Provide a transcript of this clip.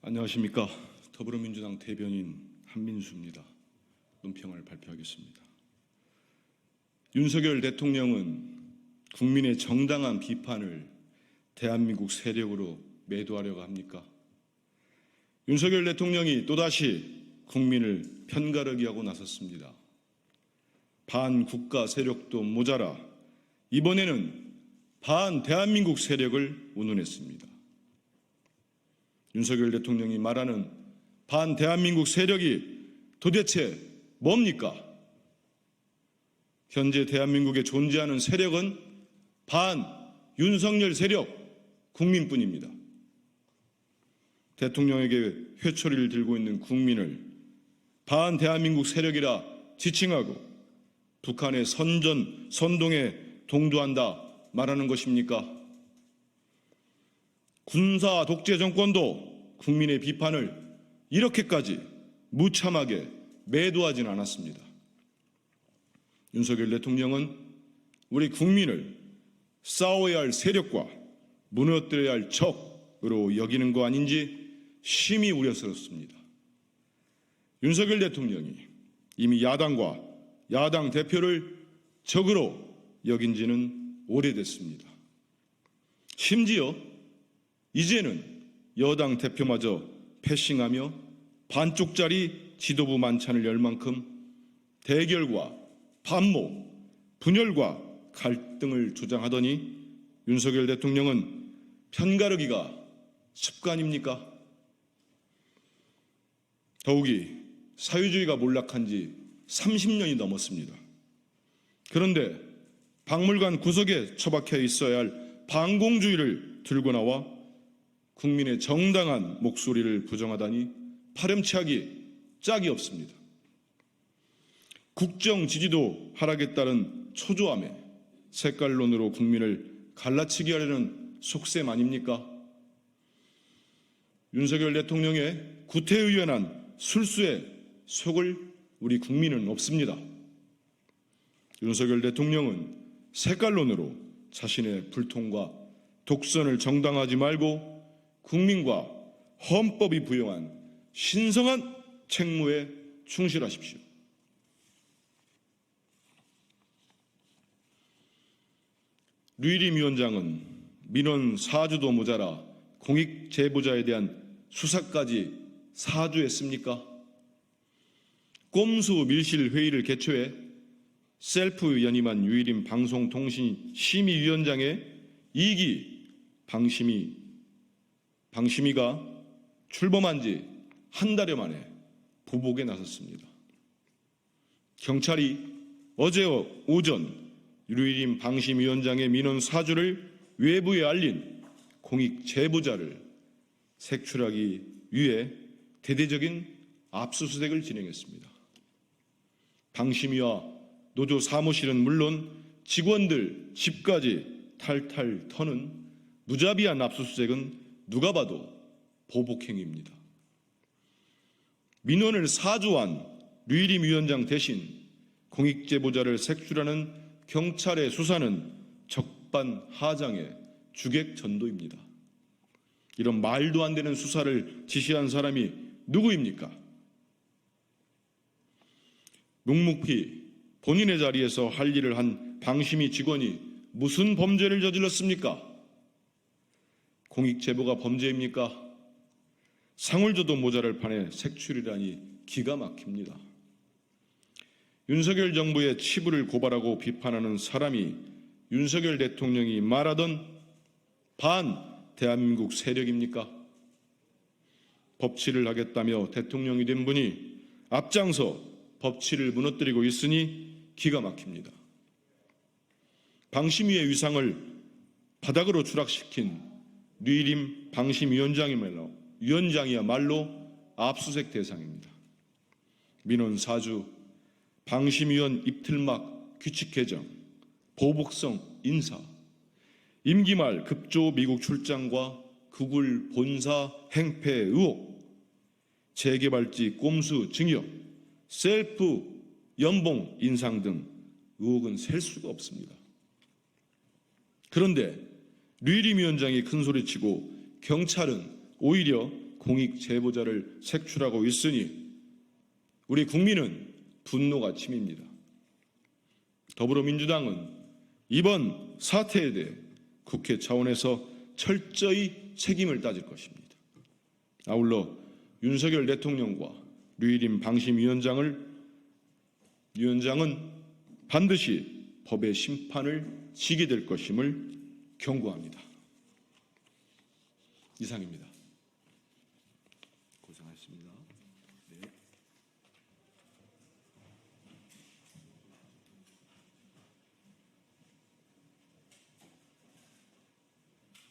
안녕하십니까. 더불어민주당 대변인 한민수입니다. 논평을 발표하겠습니다. 윤석열 대통령은 국민의 정당한 비판을 대한민국 세력으로 매도하려고 합니까? 윤석열 대통령이 또다시 국민을 편가르기 하고 나섰습니다. 반국가 세력도 모자라 이번에는 반대한민국 세력을 운운했습니다. 윤석열 대통령이 말하는 반대한민국 세력이 도대체 뭡니까? 현재 대한민국에 존재하는 세력은 반윤석열 세력, 국민뿐입니다. 대통령에게 회초리를 들고 있는 국민을 반대한민국 세력이라 지칭하고 북한의 선동에 동조한다 말하는 것입니까? 군사 독재 정권도 국민의 비판을 이렇게까지 무참하게 매도하지는 않았습니다. 윤석열 대통령은 우리 국민을 싸워야 할 세력과 무너뜨려야 할 적으로 여기는 거 아닌지 심히 우려스럽습니다. 윤석열 대통령이 이미 야당과 야당 대표를 적으로 여긴 지는 오래됐습니다. 심지어 이제는 여당 대표마저 패싱하며 반쪽짜리 지도부 만찬을 열 만큼 대결과 반목, 분열과 갈등을 조장하더니 윤석열 대통령은 편가르기가 습관입니까? 더욱이 사회주의가 몰락한 지 30년이 넘었습니다. 그런데 박물관 구석에 처박혀 있어야 할 반공주의를 들고 나와 국민의 정당한 목소리를 부정하다니 파렴치하기 짝이 없습니다. 국정 지지도 하락에 따른 초조함에 색깔론으로 국민을 갈라치기 하려는 속셈 아닙니까? 윤석열 대통령의 구태의연한 술수에 속을 우리 국민은 없습니다. 윤석열 대통령은 색깔론으로 자신의 불통과 독선을 정당화하지 말고 국민과 헌법이 부여한 신성한 책무에 충실하십시오. 류일임 위원장은 민원 사주도 모자라 공익 제보자에 대한 수사까지 사주했습니까? 꼼수 밀실 회의를 개최해 셀프 연임한 류일임 방송통신심의위원장의 2기 방심위가 출범한 지 한 달여 만에 보복에 나섰습니다. 경찰이 어제 오전 류일임 방심위원장의 민원 사주를 외부에 알린 공익 제보자를 색출하기 위해 대대적인 압수수색을 진행했습니다. 방심위와 노조 사무실은 물론 직원들 집까지 탈탈 터는 무자비한 압수수색은 누가 봐도 보복행위입니다. 민원을 사주한 류일임 위원장 대신 공익제보자를 색출하는 경찰의 수사는 적반하장의 주객전도입니다. 이런 말도 안 되는 수사를 지시한 사람이 누구입니까? 묵묵히 본인의 자리에서 할 일을 한 방심위 직원이 무슨 범죄를 저질렀습니까? 공익제보가 범죄입니까? 상을 줘도 모자랄 판에 색출이라니 기가 막힙니다. 윤석열 정부의 치부를 고발하고 비판하는 사람이 윤석열 대통령이 말하던 대한민국 세력입니까? 법치를 하겠다며 대통령이 된 분이 앞장서 법치를 무너뜨리고 있으니 기가 막힙니다. 방심위의 위상을 바닥으로 추락시킨 류일임 방심위원장이야말로 압수수색 대상입니다. 민원 사주, 방심위원 입틀막 규칙 개정, 보복성 인사, 임기 말 급조 미국 출장과 구글 본사 행패 의혹, 재개발지 꼼수 증여, 셀프 연봉 인상 등 의혹은 셀 수가 없습니다. 그런데 류일임 위원장이 큰소리치고 경찰은 오히려 공익 제보자를 색출하고 있으니 우리 국민은 분노가 치밉니다. 더불어민주당은 이번 사태에 대해 국회 차원에서 철저히 책임을 따질 것입니다. 아울러 윤석열 대통령과 류일임 방심위원장은 반드시 법의 심판을 지게 될 것임을 경고합니다. 이상입니다.